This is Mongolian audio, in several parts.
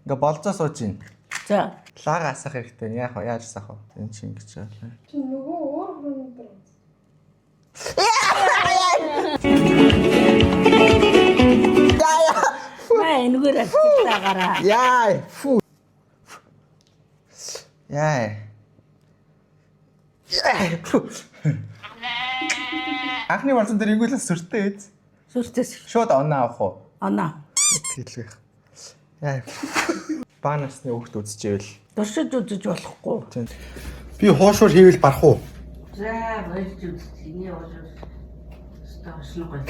Ингээ болцоо сууж ийн. За. Лаага асах хэрэгтэй. Яг яаж асах вэ? Энд чи ингэж байна. Чи нөгөө өөр хүн дээр. Маа энэгээр ачилтаагаараа. Яа. Фу. Яа. Анхны болсон дээр ингүүлэн сүртэй ээ. Сүртэс. Шууд оноо авах уу? Оноо. Хэлгэх. Яа. Баанасны өгт үзчихвэл. Туршиж үзэж болохгүй. Би хоошуур хийвэл барах уу? За, болж үзчих. Эний бол стаашны гоё.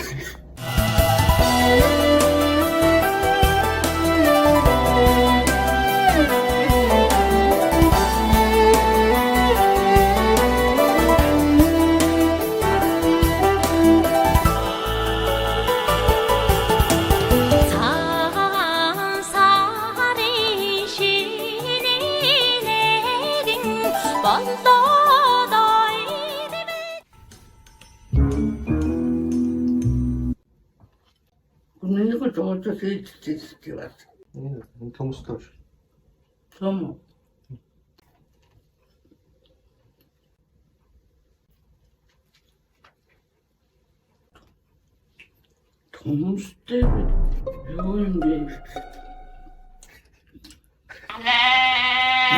Миний жоод хийчихсэн тийм. Энэ төмөстэй шүү. Том. Томстэй юу юм бэ?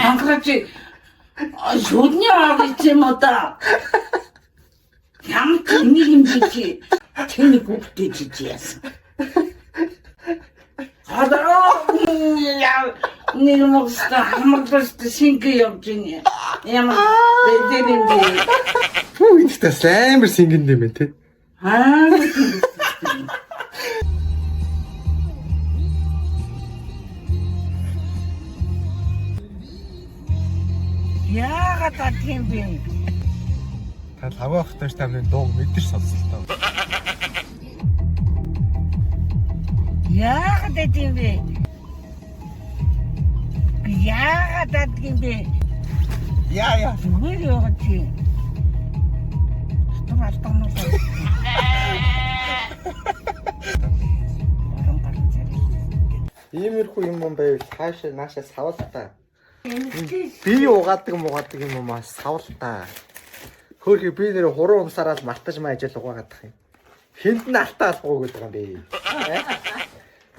Мангач шүдний авч юм уу та? Ямар нэг юм чи тэний бүгдээ чи яасан. Яа, нэг мөстө хамгаалалт шингээ явж ийн. Ямар бэдэм бэ? Хүү ихтэй амар сингэн юм те. Яагаад тийм бэ? Та лаваа ахтаж тамны дуу мэдэрч сонсолтоо. Яагаад тийм бэ? Яагаад тийм бэ? Яа. Зүгээр явах чи. Томалдомно. Иймэрхүү юм байвал хаашаа наашаа савал та. Би угаадаг юм уу савал та. Хөрхи би нэр хуруу унсараад мартаж маажил угаагаадах юм. Хэнд нь алтаа албах гэдэг юм бэ?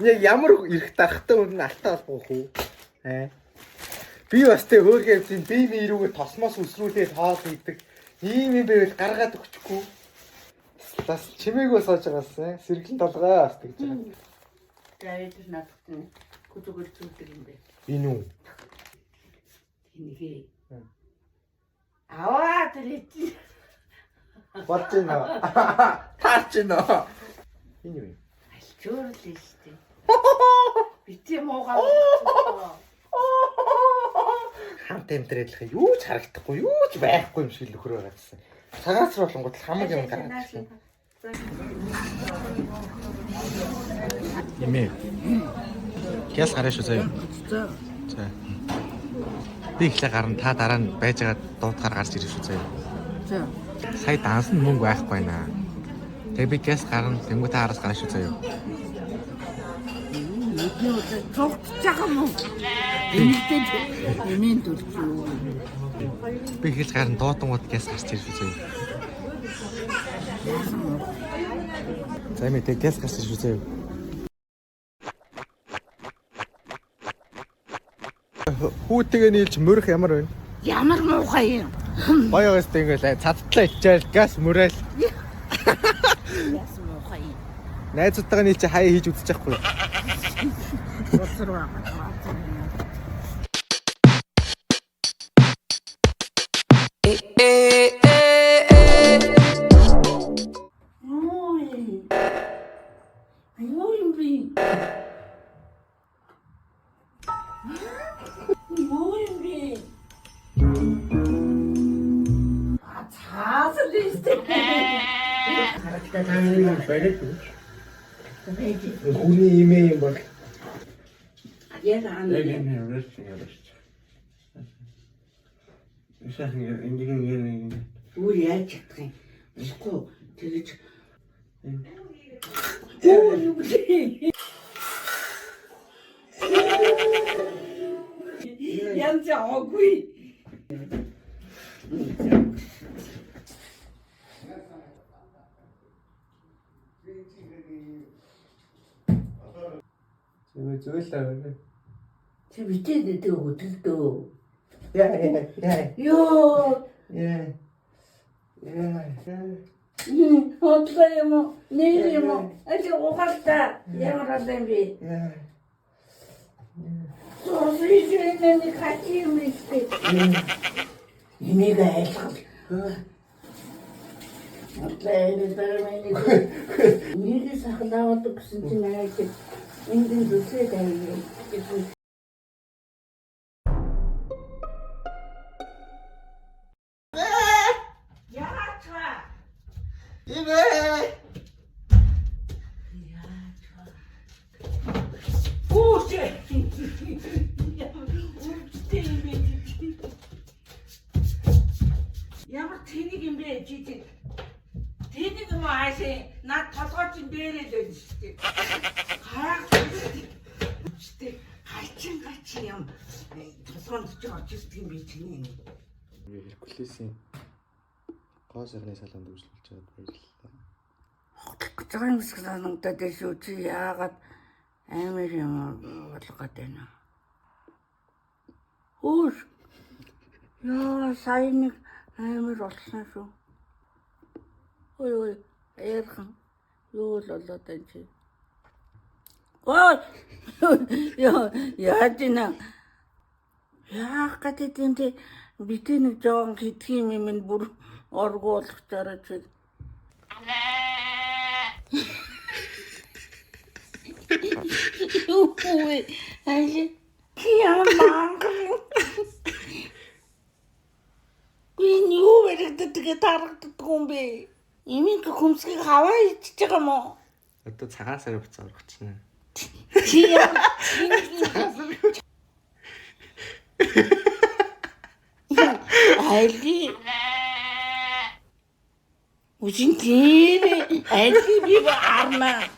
Яг ямар ирэх тахтай өмнө алтаа албах уу? Би бас тэ хөөрхий хэвчээ би нэрүүгээ тосмоос үсрүүлээд хоол хийдэг. Ийм юм байвал гаргаад өгчихгүй. Бас чимээгөө сууж байгаас сэргэлэн толгой бас гэж байна. Гайд надад күдүгэл зүгдэг юм бэ. Энэ үү? Тинийгээ. Аваа тэрий. Болж байна. Таач байна. Энэ юу? Альчуур л штэ. Бити муугаа. Хамт амьдралах юу ч харагдахгүй, юу ч байхгүй юм шиг л өхрөө гарсан. Цагаасруулангууд хамаг юм гараад. Имэ. Гяс гараа шүү заяа. За. Би ихлэ гарна та дараа нь байж байгаа дуутахаар гарч ирэх шүү заяа. За. Сая данс нь мөнгө байхгүй байна. Тэгээ би гяс гарна тэнгуү та араас гараа шүү заяа. Цогтж байгаа юм уу? Эмэгтэй эмийн дүрч юу? Би хэлж гарна дуутангууд гяс гарч ирэх шүү заяа. За мэ тэг гяс гарч ирэх шүү заяа. Хүүтэйгээ нийлж мөрөх ямар байна? Ямар муухай юм. Гоёгоос тэнгэл цадтлаа ичээл газ мөрээл. Яс муухай. Найзуудтайгаа нийлж хаяа хийж үзэж байхгүй. Боцор байгаа. Хүний имээ юм бол Яг аа. Үгүй яаж чадах юм. Ихгүй тэгэж. Оо юу бэ? аваагүй. Зүгээр зөвлөө. Чи битээ дэдэг хөдөлдөө. Яа. Ёо. Яа. Хотлоо юм уу? Нэр юм уу? Ачи ухалта. Ямар адам би? Сорсижэнэний хати юм ихтэй. Имийг айлгал. Отлээ дэрмэний. Нэг сахалаад гэсэн чинь аа чи энд зүсээд аа. 이래. Ямар тэнийг юм бэ чи тийм. Тэнийг юм аашаа над толгой чинь дээрээ л байна шүү дээ. Хараа. Галчин юм. Толгойд ч орж ирдэг юм би чинь. Геркулесийн гоо сарны салаанд үйлчлүүлж байгаад баярлалаа. Хотлох гэж байгаа юм шиг санагдаад байна шүү. Чи яагаад амар юм болгоод байна. Хөөс. Яа, сайн нэг амар болсон шүү. Ой, ярхан. Юу л болоод байна чи. Ой. Яа дина. Яах гэдэг юм те битээ нэг жоон хитгий юм минь бүр оргуулах дараа чи. Ой, ай. Ямар мангар. Би юу вэ тэгээ тарагддаг юм бэ? Имийг хүмсгийг хаваа идчихэж байгаа юм уу? Одоо цагаан сарын буцаа орчихно. Чи яа? Айли. Үжин тийм. Айли би арна.